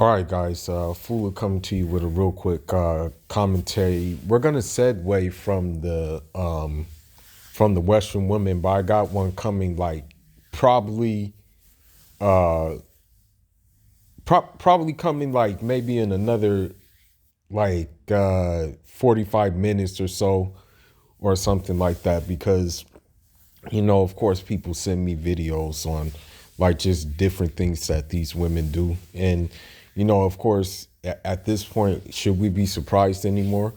All right, guys. Fula coming to you with a real quick commentary. We're gonna segue from the Western women, but I got one coming like probably uh probably coming like maybe in another 45 minutes or so or something like that because of course people send me videos on like just different things that these women do. And of course at this point, should we be surprised anymore?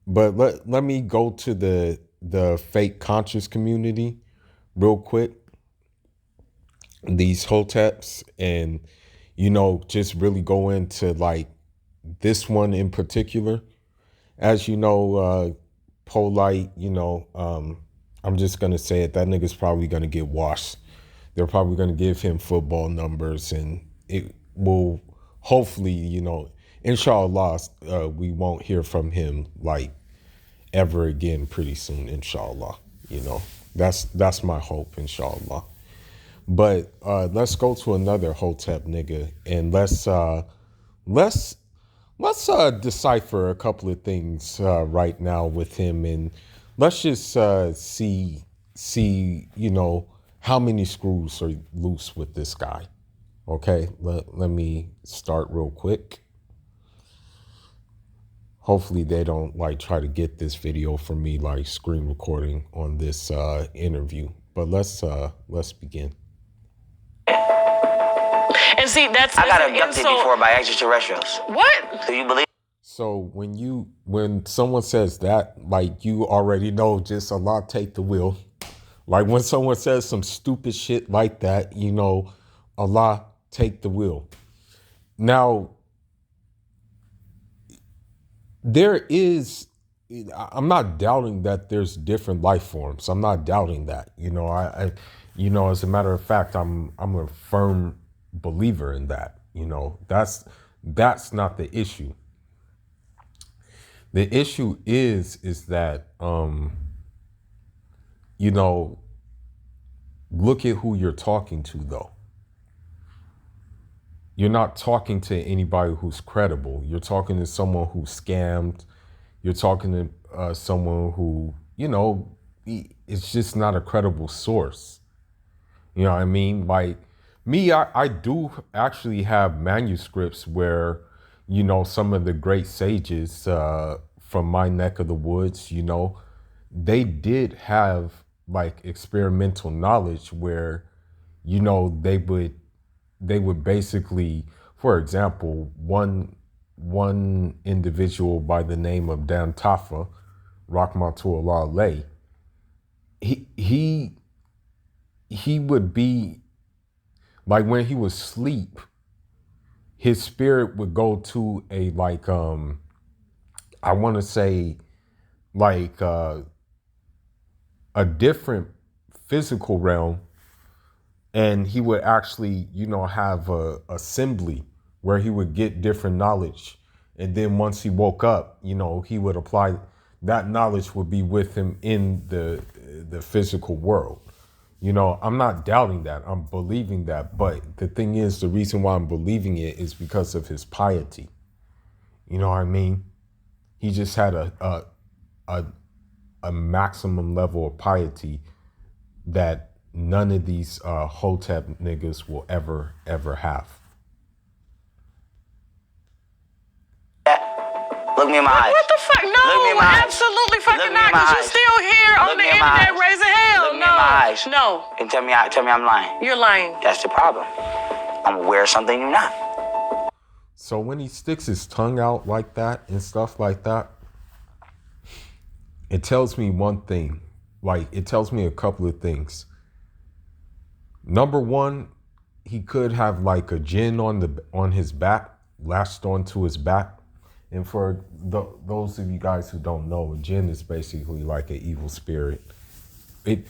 But let me go to the fake conscious community real quick, these hoteps, and just really go into like this one in particular. As Polite, I'm just gonna say it, that nigga's probably gonna get washed. They're probably gonna give him football numbers, and it will hopefully, inshallah, we won't hear from him like ever again pretty soon, inshallah. You know, that's my hope, inshallah. But let's go to another hotep nigga, and let's decipher a couple of things right now with him, and let's just see how many screws are loose with this guy. Okay, let me start real quick. Hopefully they don't like try to get this video from me like screen recording on this interview. But let's begin. And see, I got abducted before by extraterrestrials. What? Do you believe? So when someone says that, like, you already know, just Allah take the wheel. Like when someone says some stupid shit like that, Allah take the wheel. Now, I'm not doubting that there's different life forms. I'm not doubting that. As a matter of fact, I'm a firm believer in that. That's not the issue. The issue is that look at who you're talking to, though. You're not talking to anybody who's credible. You're talking to someone who's scammed. You're talking to someone who, it's just not a credible source. You know what I mean? Like me, I do actually have manuscripts where, some of the great sages from my neck of the woods, they did have like experimental knowledge where, they would basically, for example, one individual by the name of Dan Tafa, Rahmatullah alayh, he would be like, when he was asleep, his spirit would go to a like I want to say like a different physical realm, and he would actually have a assembly where he would get different knowledge, and then once he woke up, he would apply that knowledge, would be with him in the physical world. I'm not doubting that, I'm believing that, but the thing is, the reason why I'm believing it is because of his piety. You know what I mean? He just had a maximum level of piety that none of these hotep niggas will ever have. Look me in my eyes. What the fuck? No, look me in my absolutely eyes. Fucking not. Because you're still here on the internet raising hell. Look me in my eyes. No. And tell me I'm lying. You're lying. That's the problem. I'm aware of something you're not. So when he sticks his tongue out like that and stuff like that, it tells me one thing. Like, it tells me a couple of things. Number one, he could have like a jinn on his back, lashed onto his back. And for those of you guys who don't know, a jinn is basically like an evil spirit. It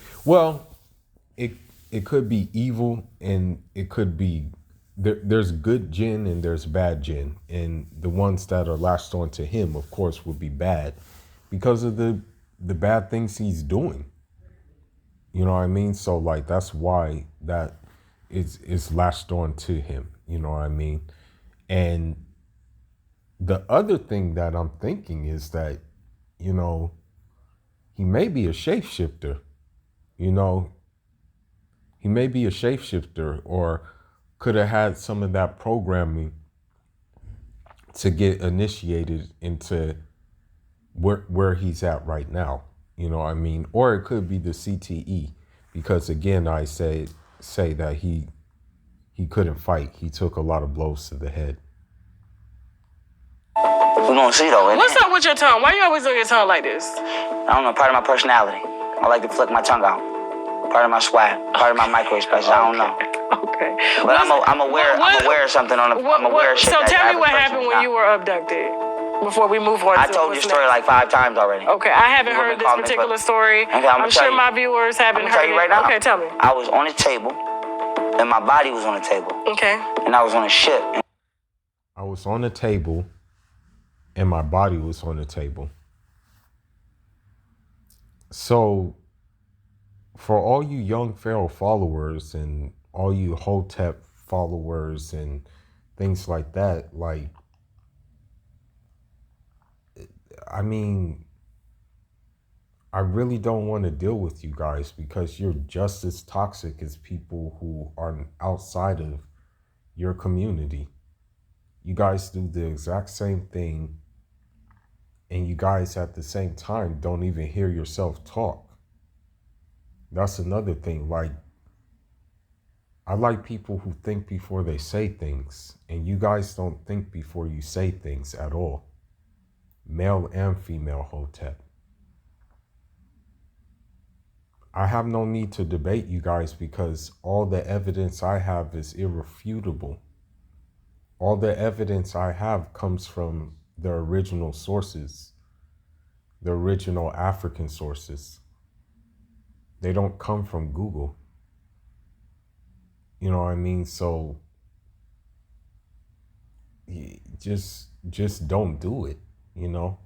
could be evil, and it could be there's good jinn and there's bad jinn, and the ones that are lashed onto him, of course, would be bad because of the bad things he's doing. You know what I mean? So like, that's why that is lashed on to him. You know what I mean? And the other thing that I'm thinking is that, you know, he may be a shapeshifter. You know, he may be a shapeshifter, or could have had some of that programming to get initiated into where he's at right now. You know what I mean? Or it could be the CTE, because again, I say that he couldn't fight. He took a lot of blows to the head. We're gonna see though. What's up with your tongue? Why you always doing your tongue like this? I don't know, part of my personality. I like to flick my tongue out. Part of my swag, part of my micro expression. I don't know. Okay. But I'm aware of something I'm aware of shit. So tell me what happened when you were abducted. Before we move on. I told your story like 5 times already. Okay, I haven't heard this particular story. I'm sure my viewers haven't heard it. I'm tell you right now. Okay, tell me. I was on a table, and my body was on the table. Okay. And I was on a ship. I was on the table, and my body was on the table. So, for all you young Pharoh followers and all you hotep followers and things like that, like, I mean, I really don't want to deal with you guys, because you're just as toxic as people who are outside of your community. You guys do the exact same thing, and you guys at the same time don't even hear yourself talk. That's another thing. Like, I like people who think before they say things, and you guys don't think before you say things at all. Male and female hotep. I have no need to debate you guys, because all the evidence I have is irrefutable. All the evidence I have comes from the original sources, the original African sources. They don't come from Google. You know what I mean? So just don't do it, you know?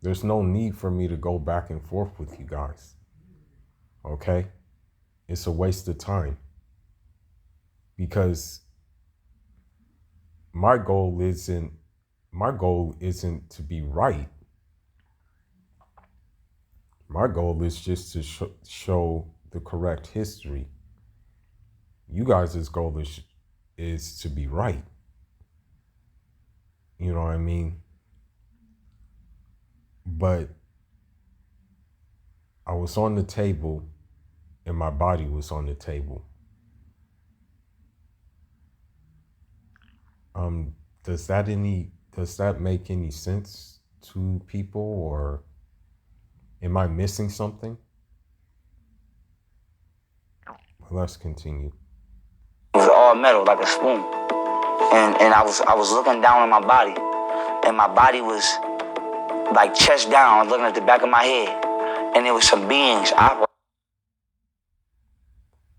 There's no need for me to go back and forth with you guys. Okay? It's a waste of time. Because my goal isn't to be right. My goal is just to show the correct history. You guys' goal is to be right. You know what I mean? But I was on the table, and my body was on the table. Does that make any sense to people, or am I missing something? Well, let's continue. It was all metal, like a spoon, and I was looking down on my body, and my body was like chest down. I was looking at the back of my head, and there was some beings operating.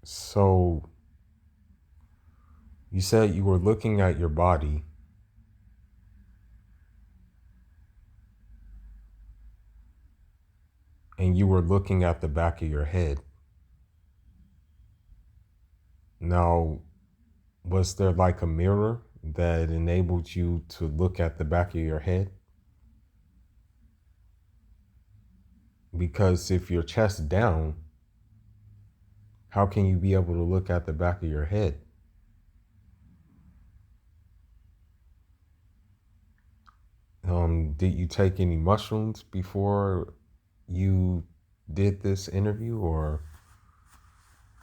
So you said you were looking at your body, and you were looking at the back of your head. Now, was there like a mirror that enabled you to look at the back of your head? Because if your chest down, how can you be able to look at the back of your head? Did you take any mushrooms before you did this interview, or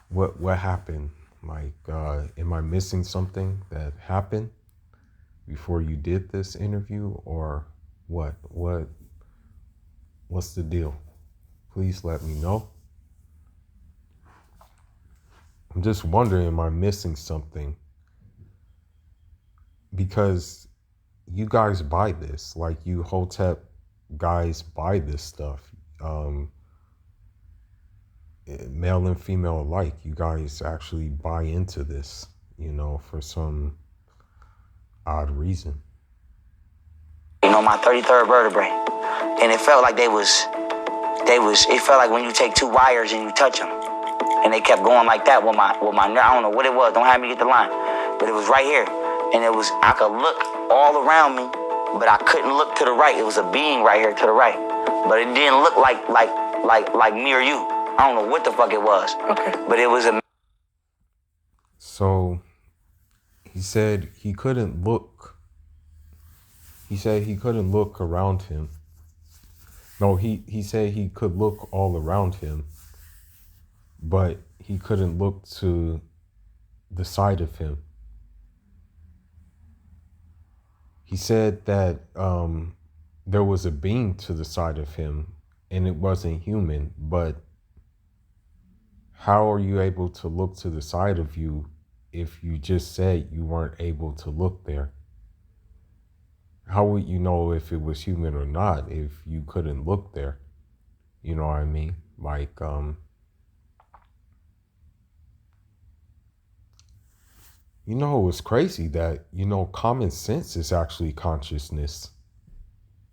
what happened? Like, am I missing something that happened before you did this interview, or what? What's the deal? Please let me know. I'm just wondering, am I missing something? Because you guys buy this, like you hotep guys buy this stuff. Male and female alike, you guys actually buy into this, you know, for some odd reason. You know, my 33rd vertebrae, and it felt like it felt like when you take 2 wires and you touch them, and they kept going like that with my nerve. I don't know what it was. Don't have me get the line, but it was right here, and I could look all around me, but I couldn't look to the right. It was a being right here to the right, but it didn't look like me or you. I don't know what the fuck it was. Okay. But it was a. So he said he couldn't look. He said he couldn't look around him. No, he said he could look all around him, but he couldn't look to the side of him. He said that there was a being to the side of him, and it wasn't human, but how are you able to look to the side of you if you just said you weren't able to look there? How would you know if it was human or not if you couldn't look there? You know what I mean? Like, you know, it's crazy that, you know, common sense is actually consciousness.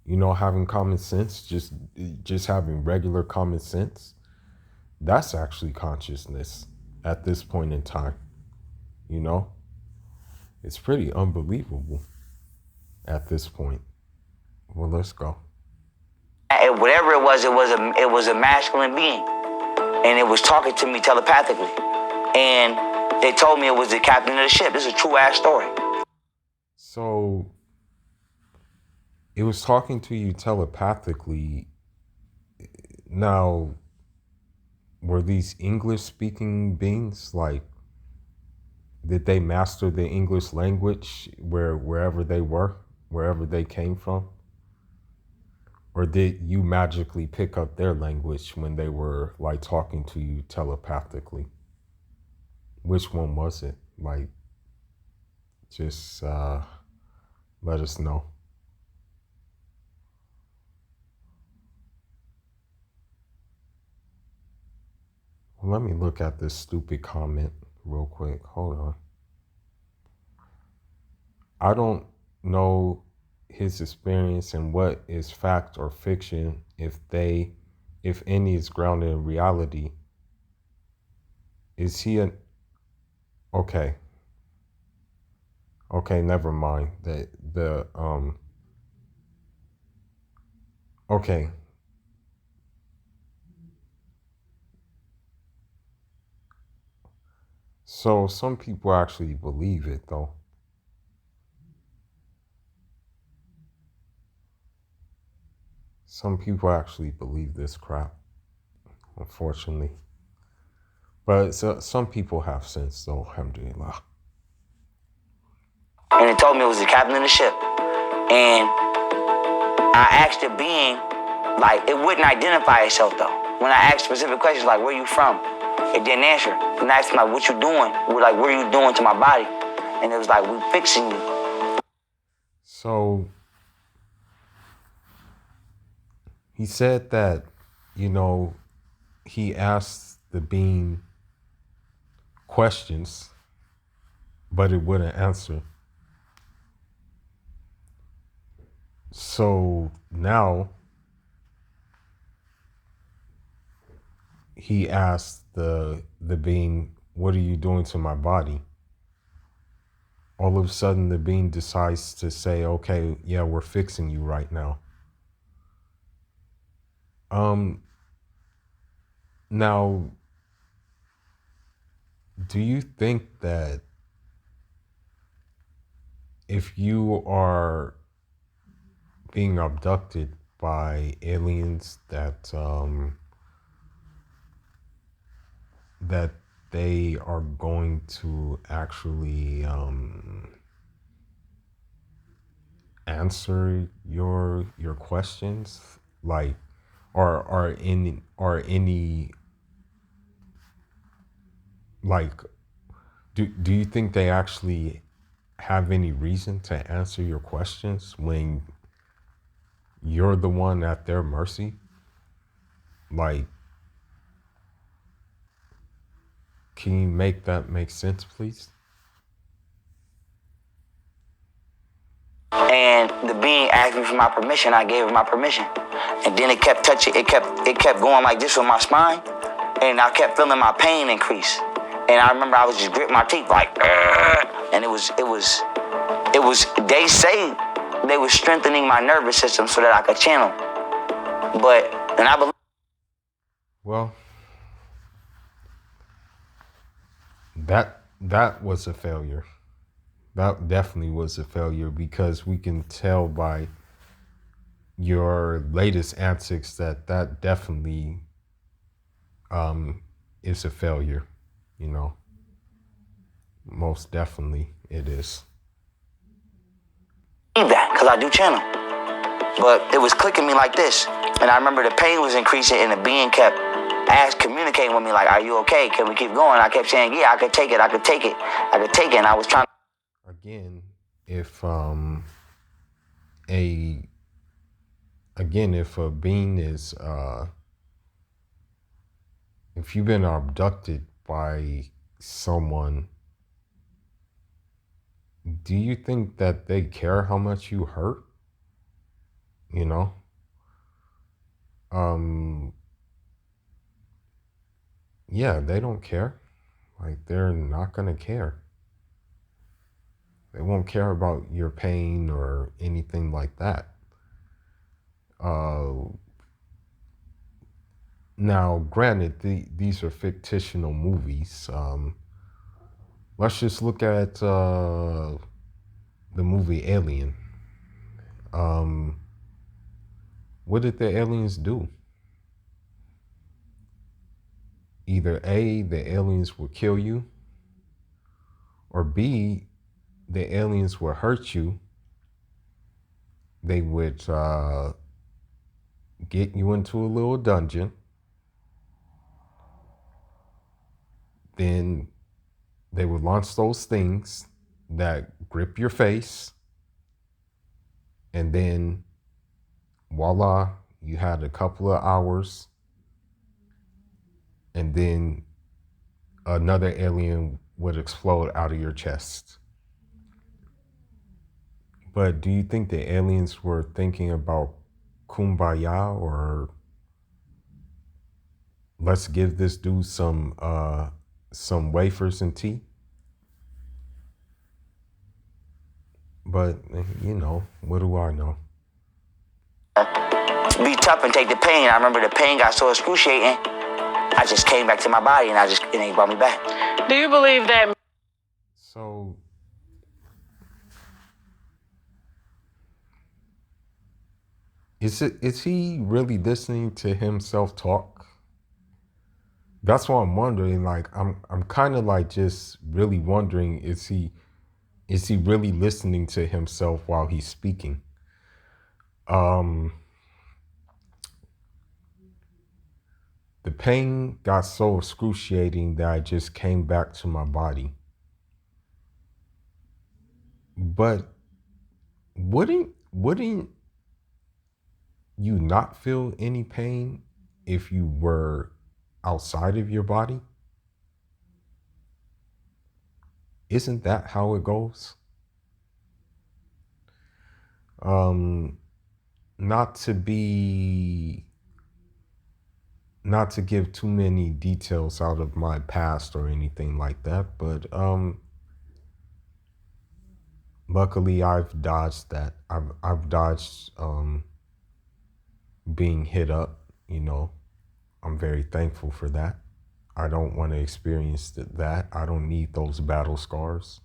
You know, having common sense, just having regular common sense, that's actually consciousness at this point in time. You know, it's pretty unbelievable at this point. Well, let's go. Whatever it was a masculine being, and it was talking to me telepathically, and they told me it was the captain of the ship. This is a true ass story. So it was talking to you telepathically. Now, were these English speaking beings? Like, did they master the English language wherever they were, wherever they came from? Or did you magically pick up their language when they were like talking to you telepathically? Which one was it? Like, just let us know. Let me look at this stupid comment real quick. Hold on. I don't know his experience and what is fact or fiction if any is grounded in reality. Is he okay, never mind. Okay. So some people actually believe it though. Some people actually believe this crap, unfortunately. But some people have sense though, alhamdulillah. And it told me it was the captain of the ship. And I asked the being, like, it wouldn't identify itself though. When I asked specific questions like, where you from? It didn't answer. And I asked him, like, what you doing? Like, what are you doing to my body? And it was like, we fixing you. So he said that, you know, he asked the being questions, but it wouldn't answer. So now he asked the being, what are you doing to my body? All of a sudden the being decides to say, okay, yeah, we're fixing you right now. Now, do you think that if you are being abducted by aliens that that they are going to actually answer your questions, like, are any like, do you think they actually have any reason to answer your questions when you're the one at their mercy? Like, can you make that make sense, please? And the being asked me for my permission. I gave her my permission, and then it kept touching. It kept going like this with my spine, and I kept feeling my pain increase. And I remember I was just gritting my teeth like, and it was they say they were strengthening my nervous system so that I could channel. And I believe. Well, that was a failure. That definitely was a failure, because we can tell by your latest antics that definitely is a failure, you know. Most definitely it is. That, because I do channel. But it was clicking me like this. And I remember the pain was increasing and the being kept communicating with me like, are you okay? Can we keep going? I kept saying, yeah, I could take it. I could take it. I could take it. And I was trying. Again, if a being is, if you've been abducted by someone, do you think that they care how much you hurt? You know? Yeah, they don't care. Like, they're not gonna care. They won't care about your pain or anything like that. Now, granted, these are fictional movies. Let's just look at the movie Alien. What did the aliens do? Either A, the aliens will kill you, or B, the aliens will hurt you. They would get you into a little dungeon. Then they would launch those things that grip your face. And then, voila, you had a couple of hours. And then another alien would explode out of your chest. But do you think the aliens were thinking about kumbaya, or let's give this dude some wafers and tea? But, you know, what do I know? Be tough and take the pain. I remember the pain got so excruciating, I just came back to my body and it ain't brought me back. Do you believe that? So, is he really listening to himself talk? That's what I'm wondering. Like, I'm kind of like just really wondering, is he really listening to himself while he's speaking? The pain got so excruciating that I just came back to my body. But wouldn't you not feel any pain if you were outside of your body? Isn't that how it goes? Not to give too many details out of my past or anything like that, but luckily I've dodged that. I've dodged being hit up, you know. I'm very thankful for that. I don't want to experience that. I don't need those battle scars.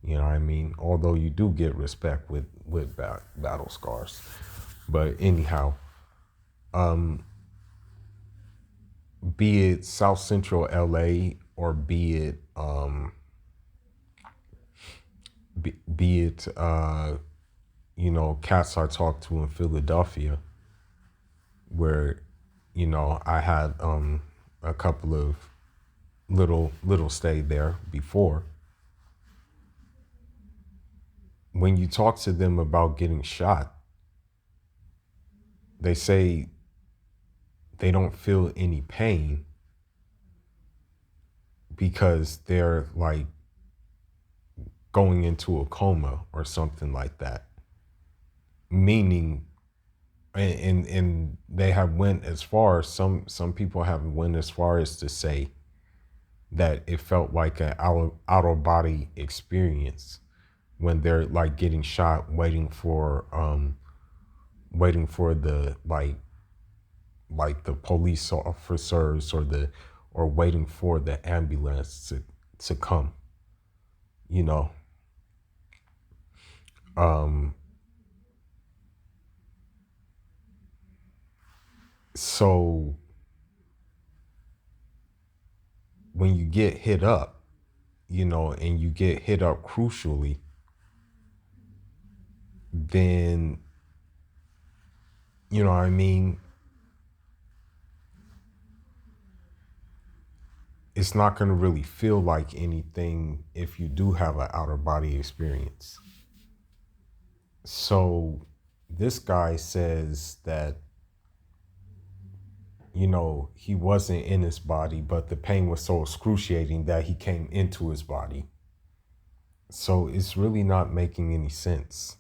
You know what I mean? Although you do get respect with battle scars. But anyhow, be it South Central LA or be it you know, cats I talked to in Philadelphia, where, you know, I had a couple of little stay there before. When you talk to them about getting shot, they say they don't feel any pain because they're like going into a coma or something like that. Meaning, and they have went as far, some people have went as far as to say that it felt like an out of body experience. when they're like getting shot, waiting for the like the police officers or waiting for the ambulance to come, you know. So when you get hit up, you know, and you get hit up crucially, then, you know what I mean, it's not going to really feel like anything if you do have an outer body experience. So this guy says that, you know, he wasn't in his body, but the pain was so excruciating that he came into his body. So it's really not making any sense.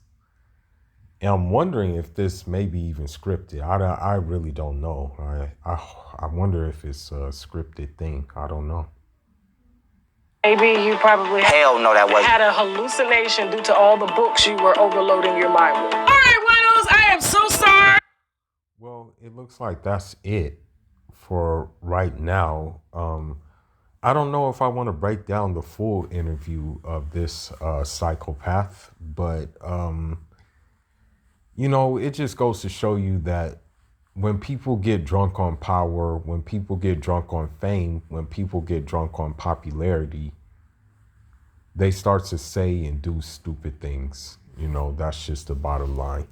And I'm wondering if this may be even scripted. I really don't know. I wonder if it's a scripted thing. I don't know. Maybe you probably had a hallucination due to all the books you were overloading your mind with. All right, Winos, I am so sorry. Well, it looks like that's it for right now. I don't know if I want to break down the full interview of this psychopath, but you know, it just goes to show you that when people get drunk on power, when people get drunk on fame, when people get drunk on popularity, they start to say and do stupid things. You know, that's just the bottom line.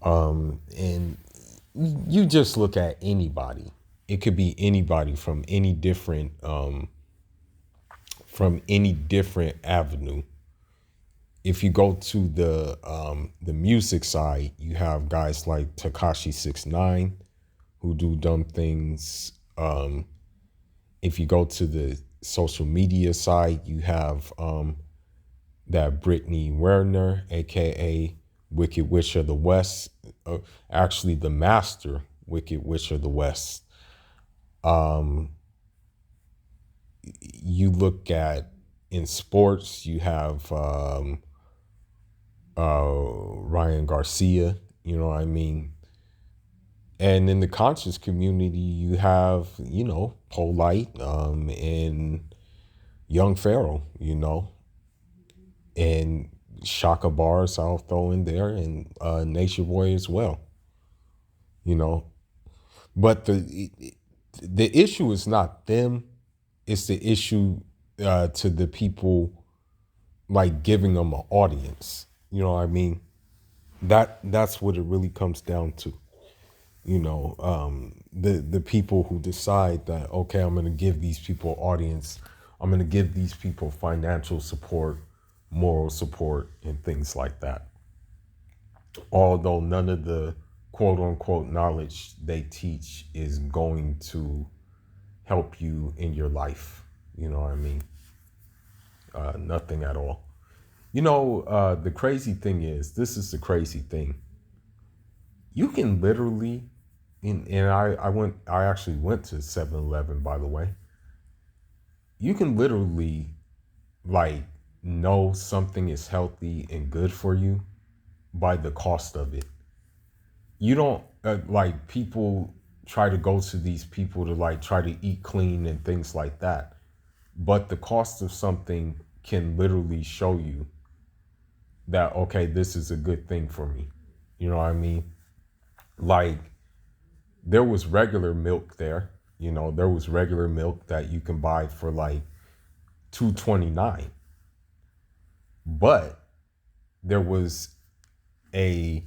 And you just look at anybody. It could be anybody from any different avenue. If you go to the music side, you have guys like Tekashi 6ix9ine who do dumb things. If you go to the social media side, you have that Brittany Werner, aka Wicked Witch of the West, actually the master Wicked Witch of the West. You look at in sports, you have Ryan Garcia, you know what I mean? And in the conscious community, you have, you know, Polite and Young Pharoh, you know, and Shaka Bars I'll throw in there, and Nature Boy as well, you know. But the issue is not them. It's the issue to the people like giving them an audience. You know what I mean? That's what it really comes down to. You know, the people who decide that, okay, I'm going to give these people audience. I'm going to give these people financial support, moral support, and things like that. Although none of the quote unquote knowledge they teach is going to help you in your life. You know what I mean? Nothing at all. You know, the crazy thing is, this is the crazy thing. You can literally, and I actually went to 7-Eleven, by the way. You can literally like know something is healthy and good for you by the cost of it. You don't like people try to go to these people to like try to eat clean and things like that. But the cost of something can literally show you that, okay, this is a good thing for me. You know what I mean? Like, there was regular milk there. You know, there was regular milk that you can buy for like $2.29. But there was a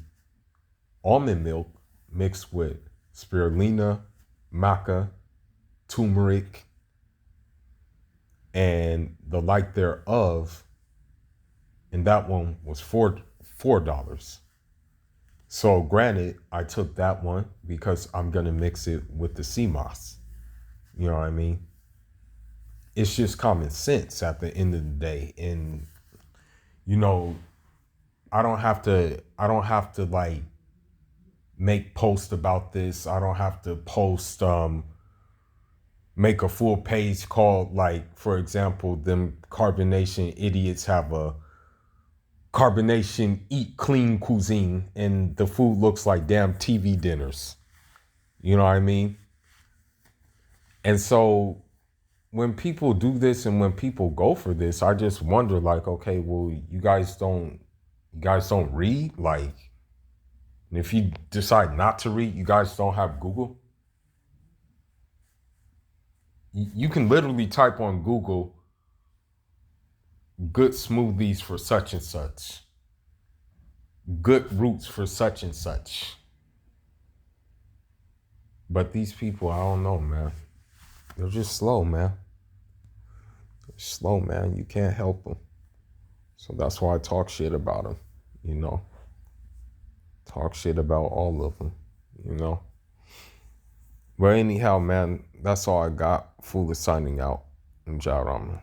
almond milk mixed with spirulina, maca, turmeric, and the like thereof. And that one was $4. So granted, I took that one because I'm going to mix it with the sea moss. You know what I mean? It's just common sense at the end of the day. And, you know, I don't have to like make posts about this. I don't have to post, make a full page called, like, for example, them Carbonation idiots have a carbonation, eat clean cuisine, and the food looks like damn TV dinners. You know what I mean? And so when people do this and when people go for this, I just wonder, like, okay, well, you guys don't read? Like, if you decide not to read, you guys don't have Google? You can literally type on Google, good smoothies for such and such, good roots for such and such. But these people, I don't know, man. They're just slow, man. They're slow, man. You can't help them. So that's why I talk shit about them, you know. Talk shit about all of them, you know. But anyhow, man, that's all I got. Foolish signing out. Njaraman.